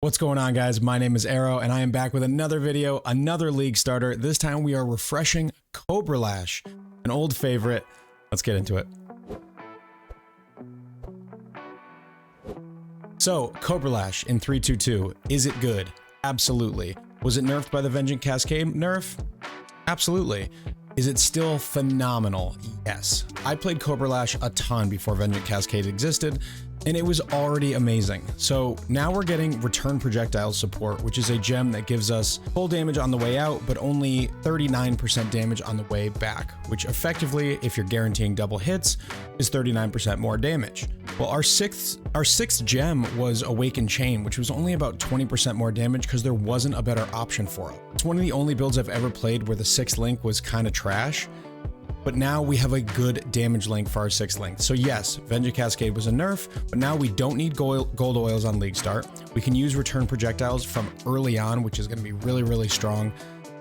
What's going on, guys? My name is Arrow and I am back with another video, another league starter. This time we are refreshing Cobra Lash, an old favorite. Let's get into it. So, Cobra Lash in 3.2.2, is it good? Absolutely. Was it nerfed by the Vengeance Cascade nerf? Absolutely. Is it still phenomenal? Yes. I played Cobra Lash a ton before Vengeance Cascade existed, and it was already amazing. So now we're getting return projectile support, which is a gem that gives us full damage on the way out, but only 39% damage on the way back, which effectively, if you're guaranteeing double hits, is 39% more damage. Well, our sixth gem was Awakened Chain, which was only about 20% more damage because there wasn't a better option for it. It's one of the only builds I've ever played where the sixth link was kind of trash. But now we have a good damage link for our sixth link. So yes, Vengeance Cascade was a nerf, but now we don't need gold oils on league start. We can use return projectiles from early on, which is going to be really, really strong.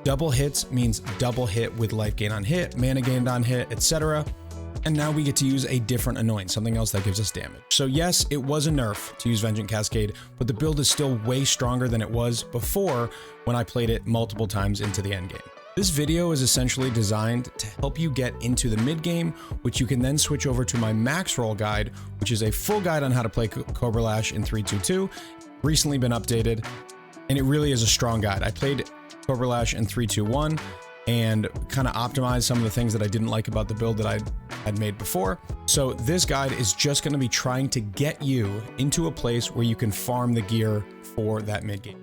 Double hits means double hit with life gain on hit, mana gained on hit, etc. And now we get to use a different annoyance, something else that gives us damage. So yes, it was a nerf to use Vengeance Cascade, but the build is still way stronger than it was before when I played it multiple times into the end game. This video is essentially designed to help you get into the mid game, which you can then switch over to my Maxroll guide, which is a full guide on how to play Cobra Lash in 3.2.2, recently been updated, and it really is a strong guide. I played Cobra Lash in 3.2.1 and kind of optimized some of the things that I didn't like about the build that I had made before. So this guide is just going to be trying to get you into a place where you can farm the gear for that mid game.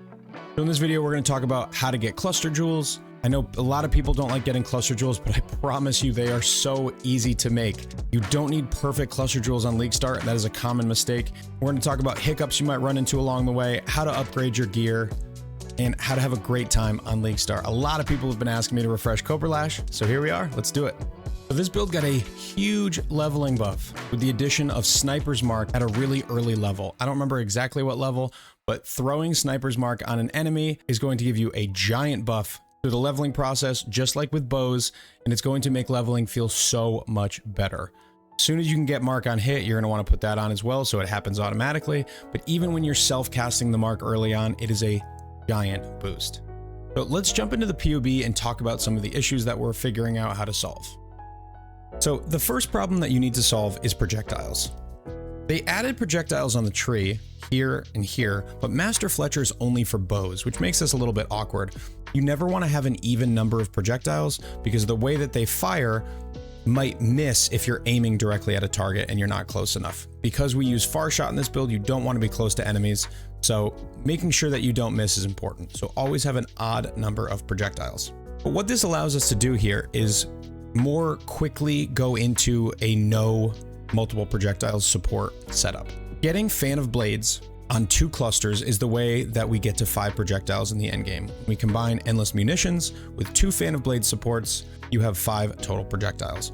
So in this video, we're going to talk about how to get cluster jewels. I know a lot of people don't like getting cluster jewels, but I promise you they are so easy to make. You don't need perfect cluster jewels on league start. That is a common mistake. We're going to talk about hiccups you might run into along the way, how to upgrade your gear, and how to have a great time on league start. A lot of people have been asking me to refresh Cobra Lash, so here we are. Let's do it. So this build got a huge leveling buff with the addition of Sniper's Mark at a really early level. I don't remember exactly what level, but throwing Sniper's Mark on an enemy is going to give you a giant buff through the leveling process, just like with bows, and it's going to make leveling feel so much better. As soon as you can get Mark on hit, you're going to want to put that on as well, so it happens automatically. But even when you're self-casting the Mark early on, it is a giant boost. So let's jump into the PoE and talk about some of the issues that we're figuring out how to solve. So the first problem that you need to solve is projectiles. They added projectiles on the tree here and here, but Master Fletcher is only for bows, which makes this a little bit awkward. You never want to have an even number of projectiles because the way that they fire might miss if you're aiming directly at a target and you're not close enough. Because we use far shot in this build, you don't want to be close to enemies, so making sure that you don't miss is important. So always have an odd number of projectiles. But what this allows us to do here is more quickly go into a no multiple projectiles support setup. Getting Fan of Blades on 2 clusters is the way that we get to 5 projectiles in the end game. We combine Endless Munitions with 2 Fan of Blades supports, you have 5 total projectiles.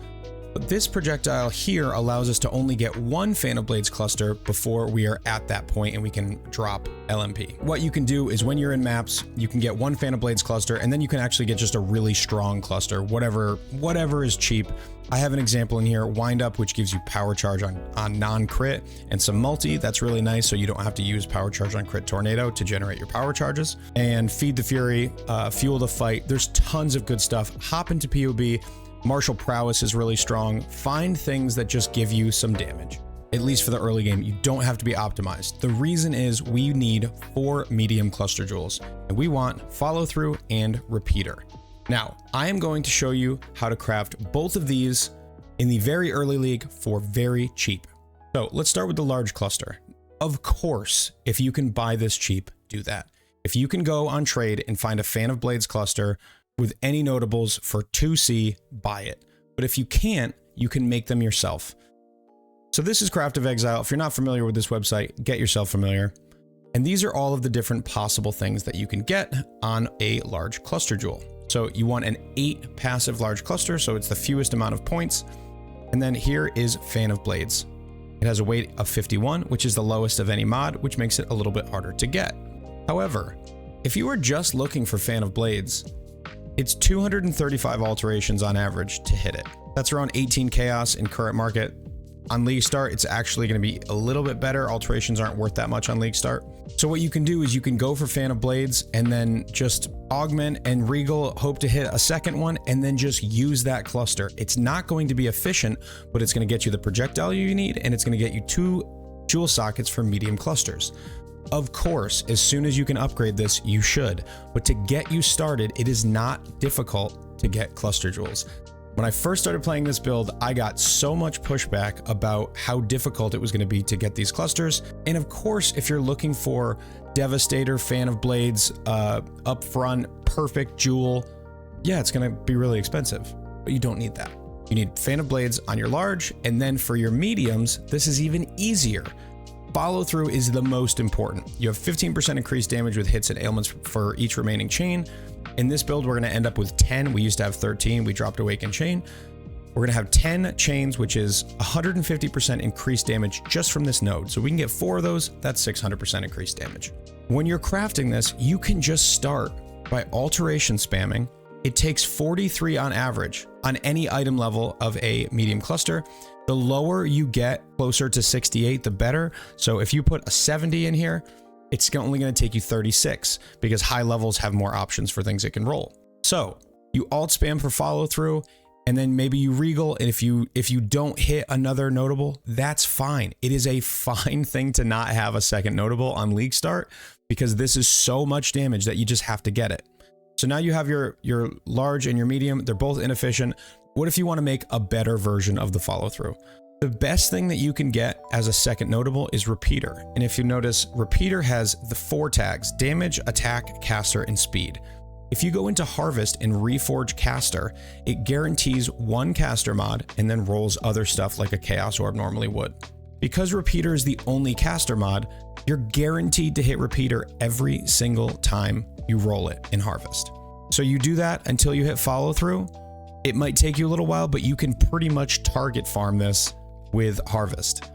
But this projectile here allows us to only get 1 Fan of Blades cluster before we are at that point and we can drop LMP. What you can do is when you're in maps, you can get 1 Fan of Blades cluster and then you can actually get just a really strong cluster, whatever is cheap. I have an example in here, Wind Up, which gives you power charge on non-crit and some multi. That's really nice, so you don't have to use power charge on crit tornado to generate your power charges. And Feed the Fury, Fuel the Fight. There's tons of good stuff. Hop into PoE. Martial Prowess is really strong. Find things that just give you some damage. At least for the early game, you don't have to be optimized. The reason is we need 4 medium cluster jewels, and we want follow through and repeater. Now, I am going to show you how to craft both of these in the very early league for very cheap. So let's start with the large cluster. Of course, if you can buy this cheap, do that. If you can go on trade and find a Fan of Blades cluster with any notables for 2C, buy it. But if you can't, you can make them yourself. So this is Craft of Exile. If you're not familiar with this website, get yourself familiar. And these are all of the different possible things that you can get on a large cluster jewel. So you want an 8 passive large cluster, so it's the fewest amount of points. And then here is Fan of Blades. It has a weight of 51, which is the lowest of any mod, which makes it a little bit harder to get. However, if you are just looking for Fan of Blades, it's 235 alterations on average to hit it. That's around 18 chaos in current market. On League Start, it's actually going to be a little bit better. Alterations aren't worth that much on League Start. So what you can do is you can go for Fan of Blades and then just augment and regal, hope to hit a second one, and then just use that cluster. It's not going to be efficient, but it's going to get you the projectile you need, and it's going to get you 2 jewel sockets for medium clusters. Of course, as soon as you can upgrade this, you should, but to get you started, it is not difficult to get cluster jewels. When I first started playing this build, I got so much pushback about how difficult it was going to be to get these clusters. And of course, if you're looking for Devastator, Fan of Blades, up front, perfect jewel, yeah, it's going to be really expensive, but you don't need that. You need Fan of Blades on your large, and then for your mediums, this is even easier. Follow through is the most important. You have 15% increased damage with hits and ailments for each remaining chain. In this build, we're going to end up with 10. We used to have 13. We dropped Awaken Chain. We're going to have 10 chains, which is 150% increased damage just from this node. So we can get 4 of those. That's 600% increased damage. When you're crafting this, you can just start by alteration spamming. It takes 43 on average on any item level of a medium cluster. The lower you get, closer to 68, the better. So if you put a 70 in here, it's only going to take you 36 because high levels have more options for things it can roll. So you alt spam for follow through, and then maybe you regal. And if you don't hit another notable, that's fine. It is a fine thing to not have a second notable on league start because this is so much damage that you just have to get it. So now you have your large and your medium. They're both inefficient. What if you want to make a better version of the follow through? The best thing that you can get as a second notable is Repeater. And if you notice, Repeater has the 4 tags: damage, attack, caster, and speed. If you go into Harvest and reforge caster, it guarantees 1 caster mod and then rolls other stuff like a Chaos Orb normally would. Because Repeater is the only caster mod, you're guaranteed to hit Repeater every single time you roll it in Harvest. So you do that until you hit follow through. It might take you a little while, but you can pretty much target farm this with Harvest.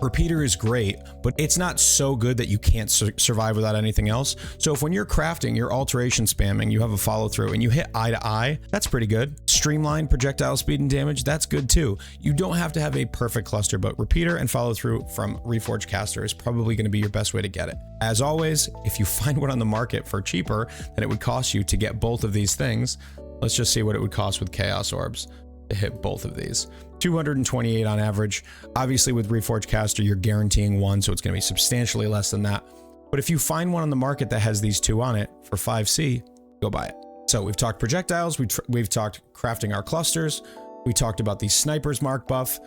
Repeater is great, but it's not so good that you can't survive without anything else. So if when you're crafting, you're alteration spamming, you have a follow through and you hit eye to eye, that's pretty good. Streamline, projectile speed and damage, that's good too. You don't have to have a perfect cluster, but Repeater and follow through from Reforged Caster is probably going to be your best way to get it. As always, if you find one on the market for cheaper than it would cost you to get both of these things, let's just see what it would cost with Chaos Orbs to hit both of these. 228 on average. Obviously with Reforged Caster, you're guaranteeing 1, so it's going to be substantially less than that. But if you find one on the market that has these 2 on it for 5C, go buy it. So we've talked projectiles, we've talked crafting our clusters, we talked about the Sniper's Mark buff.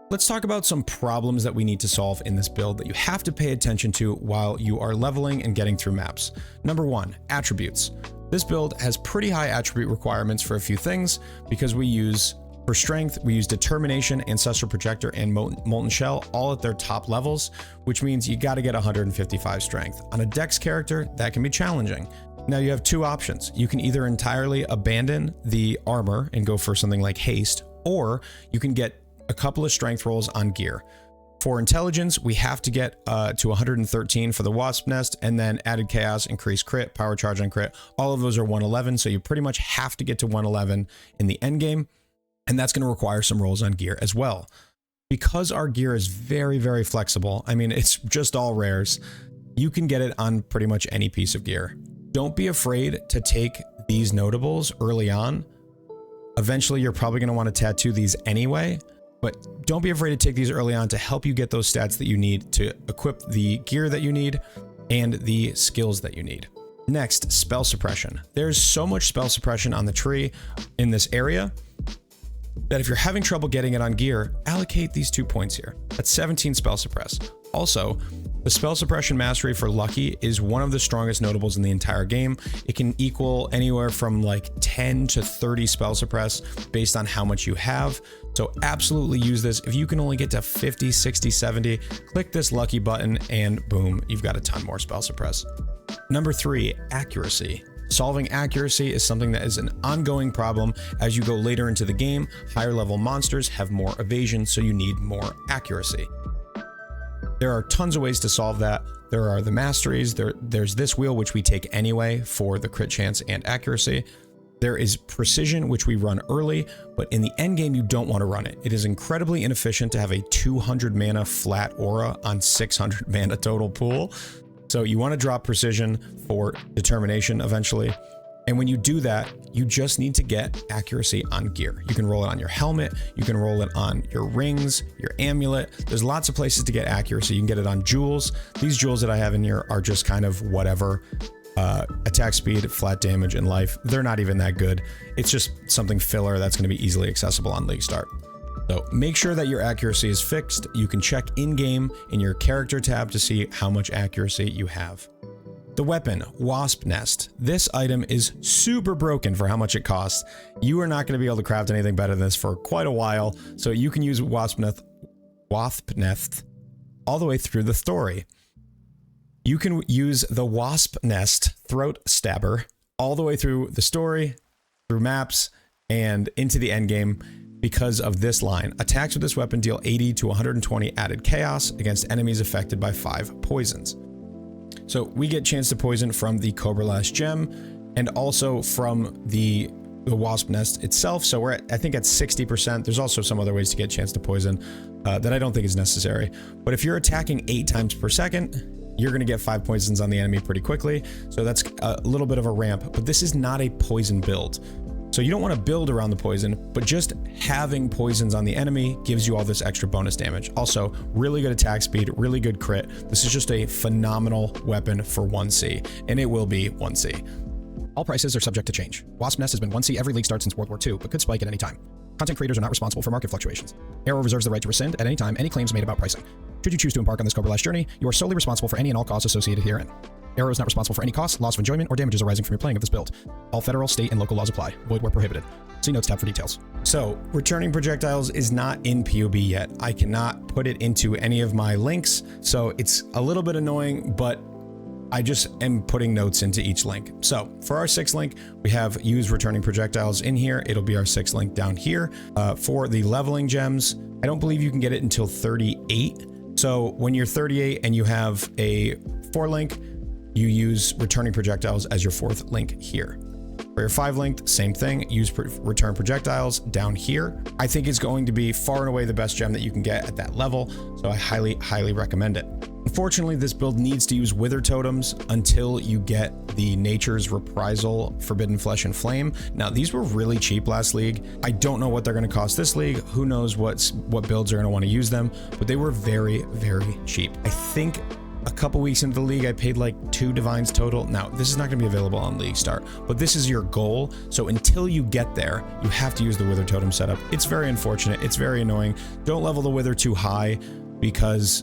Let's talk about some problems that we need to solve in this build that you have to pay attention to while you are leveling and getting through maps. Number 1, attributes. This build has pretty high attribute requirements for a few things because for strength, we use Determination, Ancestral Projector, and Molten Shell all at their top levels, which means you got to get 155 strength. On a Dex character, that can be challenging. Now you have 2 options. You can either entirely abandon the armor and go for something like Haste, or you can get a couple of strength rolls on gear. For intelligence, we have to get to 113 for the Wasp Nest, and then added chaos, increased crit, power charge on crit. All of those are 111, so you pretty much have to get to 111 in the end game. And that's going to require some rolls on gear as well. Because our gear is very, very flexible, I mean, it's just all rares, you can get it on pretty much any piece of gear. Don't be afraid to take these notables early on. Eventually, you're probably going to want to tattoo these anyway, but don't be afraid to take these early on to help you get those stats that you need to equip the gear that you need and the skills that you need. Next, spell suppression. There's so much spell suppression on the tree in this area that if you're having trouble getting it on gear, allocate these 2 points here. That's 17 spell suppress. Also, the spell suppression mastery for Lucky is one of the strongest notables in the entire game. It can equal anywhere from like 10 to 30 spell suppress based on how much you have. So absolutely use this. If you can only get to 50, 60, 70, click this Lucky button and boom, you've got a ton more spell suppress. Number 3, accuracy. Solving accuracy is something that is an ongoing problem. As you go later into the game, higher level monsters have more evasion, so you need more accuracy. There are tons of ways to solve that. There are the masteries, there's this wheel, which we take anyway for the crit chance and accuracy. There is precision, which we run early, but in the end game, you don't want to run it. It is incredibly inefficient to have a 200 mana flat aura on 600 mana total pool. So you want to drop precision for determination eventually. And when you do that, you just need to get accuracy on gear. You can roll it on your helmet, you can roll it on your rings, your amulet. There's lots of places to get accuracy. You can get it on jewels. These jewels that I have in here are just kind of whatever. Attack speed, flat damage, and life. They're not even that good. It's just something filler that's going to be easily accessible on League Start. So make sure that your accuracy is fixed. You can check in-game in your character tab to see how much accuracy you have. The weapon, Wasp Nest. This item is super broken for how much it costs. You are not going to be able to craft anything better than this for quite a while, so you can use Wasp Nest all the way through the story. You can use the Wasp Nest Throat Stabber all the way through the story, through maps, and into the endgame because of this line. Attacks with this weapon deal 80 to 120 added chaos against enemies affected by 5 poisons. So we get chance to poison from the Cobra Lash gem and also from the Wasp Nest itself. So we're at, I think at 60%. There's also some other ways to get chance to poison that I don't think is necessary. But if you're attacking 8 times per second, you're going to get 5 poisons on the enemy pretty quickly. So that's a little bit of a ramp, but this is not a poison build. So you don't want to build around the poison, but just having poisons on the enemy gives you all this extra bonus damage. Also, really good attack speed, really good crit. This is just a phenomenal weapon for 1C, and it will be 1C. All prices are subject to change. Wasp Nest has been 1C every League Start since World War II, but could spike at any time. Content creators are not responsible for market fluctuations. Arrow reserves the right to rescind at any time any claims made about pricing. Should you choose to embark on this Cobra Lash journey, you are solely responsible for any and all costs associated herein. Arrow is not responsible for any costs, loss of enjoyment, or damages arising from your playing of this build. All federal, state, and local laws apply. Void where prohibited. See notes tab for details. So, returning projectiles is not in PoE yet. I cannot put it into any of my links, so it's a little bit annoying, but I just am putting notes into each link. So, for our 6th link, we have use returning projectiles in here. It'll be our 6th link down here. For the leveling gems, I don't believe you can get it until 38. So, when you're 38 and you have a 4 link, you use returning projectiles as your 4th link here. For your 5 link, same thing, use return projectiles down here. I think it's going to be far and away the best gem that you can get at that level, so I highly recommend it. Unfortunately, this build needs to use Wither Totems until you get the Nature's Reprisal, Forbidden Flesh and Flame. Now, these were really cheap last league. I don't know what they're going to cost this league. Who knows what builds are going to want to use them, but they were very cheap. I think a couple weeks into the league, I paid like 2 divines total. Now, this is not going to be available on League Start, but this is your goal. So until you get there, you have to use the Wither Totem setup. It's very unfortunate. It's very annoying. Don't level the Wither too high because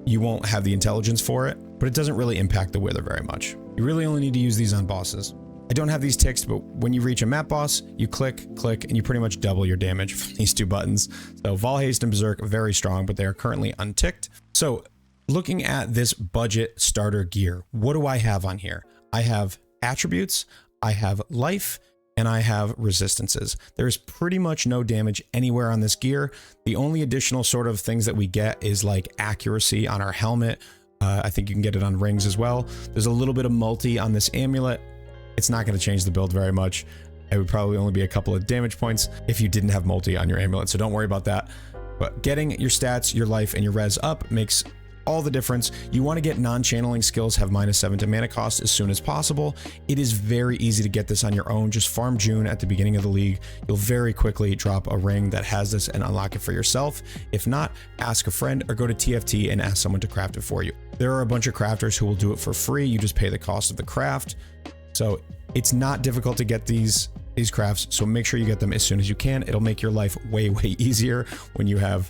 you won't have the intelligence for it, but it doesn't really impact the Wither very much. You really only need to use these on bosses. I don't have these ticked, but when you reach a map boss, you click, and you pretty much double your damage from these 2 buttons. So Vol Haste and Berserk, very strong, but they are currently unticked. So looking at this budget starter gear, what do I have on here? I have attributes, I have life, and I have resistances. There's pretty much no damage anywhere on this gear. The only additional sort of things that we get is like accuracy on our helmet. I think you can get it on rings as well. There's a little bit of multi on this amulet. It's not going to change the build very much. It would probably only be a couple of damage points if you didn't have multi on your amulet, so don't worry about that. But getting your stats, your life, and your res up makes all the difference. You want to get non-channeling skills have -7 to mana cost as soon as possible. It is very easy to get this on your own. Just farm June at the beginning of the league. You'll very quickly drop a ring that has this and unlock it for yourself. If not, ask a friend or go to TFT and ask someone to craft it for you. There are a bunch of crafters who will do it for free. You just pay the cost of the craft. So it's not difficult to get these crafts, so make sure you get them as soon as you can. It'll make your life way easier when you have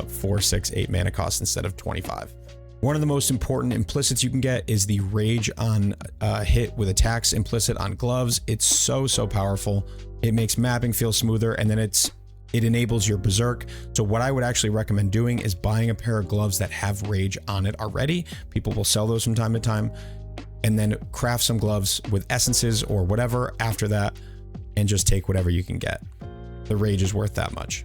4, 6, 8 mana cost instead of 25. One of the most important implicits you can get is the rage on hit with attacks implicit on gloves. It's so powerful. It makes mapping feel smoother, and then it enables your berserk. So what I would actually recommend doing is buying a pair of gloves that have rage on it already. People will sell those from time to time, and then craft some gloves with essences or whatever after that, and just take whatever you can get. The rage is worth that much.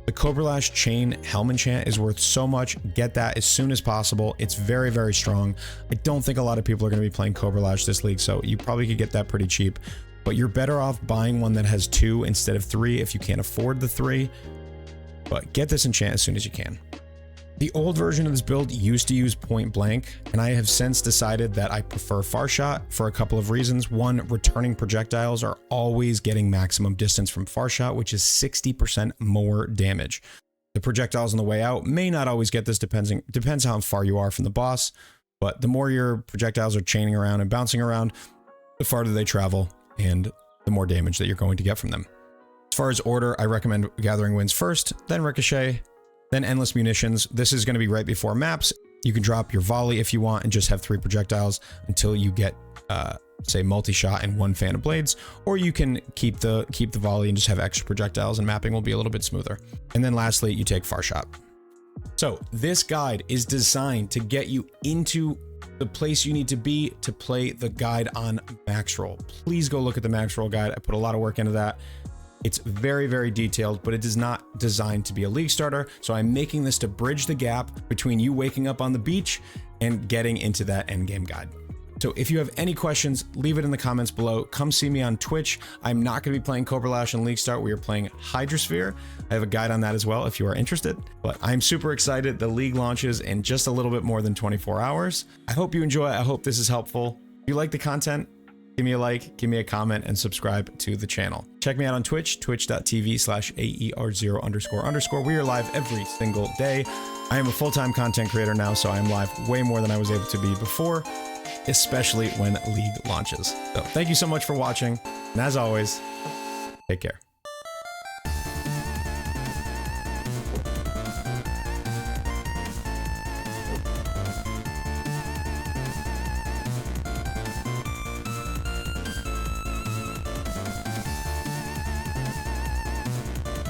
The Cobra Lash Chain Helm Enchant is worth so much. Get that as soon as possible. It's very strong. I don't think a lot of people are going to be playing Cobra Lash this league, so you probably could get that pretty cheap. But you're better off buying one that has 2 instead of 3 if you can't afford the 3. But get this enchant as soon as you can. The old version of this build used to use point blank, and I have since decided that I prefer far shot for a couple of reasons. One, returning projectiles are always getting maximum distance from far shot, which is 60% more damage. The projectiles on the way out may not always get this, depends how far you are from the boss, but the more your projectiles are chaining around and bouncing around, the farther they travel and the more damage that you're going to get from them. As far as order, I recommend Gathering Winds first, then Ricochet, then Endless Munitions. This is going to be right before maps. You can drop your volley if you want and just have 3 projectiles until you get, say, multi-shot and 1 fan of blades, or you can keep the volley and just have extra projectiles, and mapping will be a little bit smoother. And then lastly, you take far shot. So this guide is designed to get you into the place you need to be to play the guide on Maxroll. Please go look at the Maxroll guide. I put a lot of work into that. It's very, very detailed, but it is not designed to be a league starter. So I'm making this to bridge the gap between you waking up on the beach and getting into that endgame guide. So if you have any questions, leave it in the comments below. Come see me on Twitch. I'm not going to be playing Cobra Lash and League Start. We are playing Hydrosphere. I have a guide on that as well if you are interested. But I'm super excited. The league launches in just a little bit more than 24 hours. I hope you enjoy. I hope this is helpful. If you like the content, give me a like, give me a comment, and subscribe to the channel. Check me out on Twitch, twitch.tv/AER0___. We are live every single day. I am a full-time content creator now, so I am live way more than I was able to be before, especially when League launches. So thank you so much for watching, and as always, take care.